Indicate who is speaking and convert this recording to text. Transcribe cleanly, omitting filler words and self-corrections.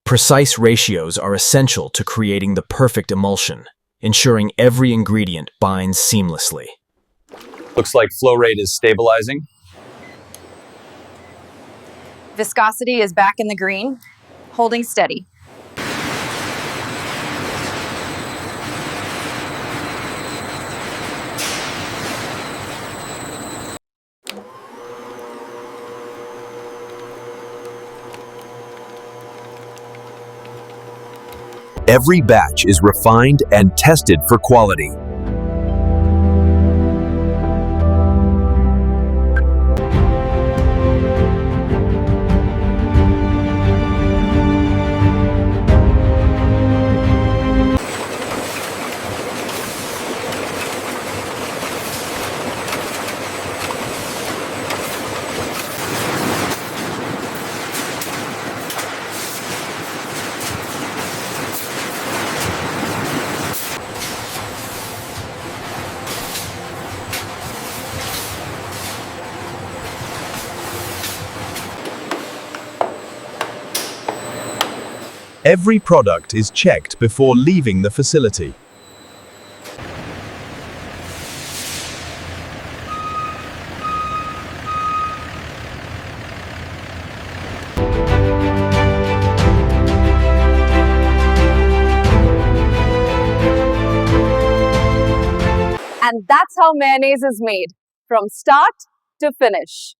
Speaker 1: Precise ratios are essential to creating the perfect emulsion, ensuring every ingredient binds seamlessly.
Speaker 2: Looks like flow rate is stabilizing.
Speaker 3: Viscosity is back in the green, holding steady.
Speaker 4: Every batch is refined and tested for quality. Every product is checked before leaving the facility.
Speaker 3: And that's how mayonnaise is made, from start to finish.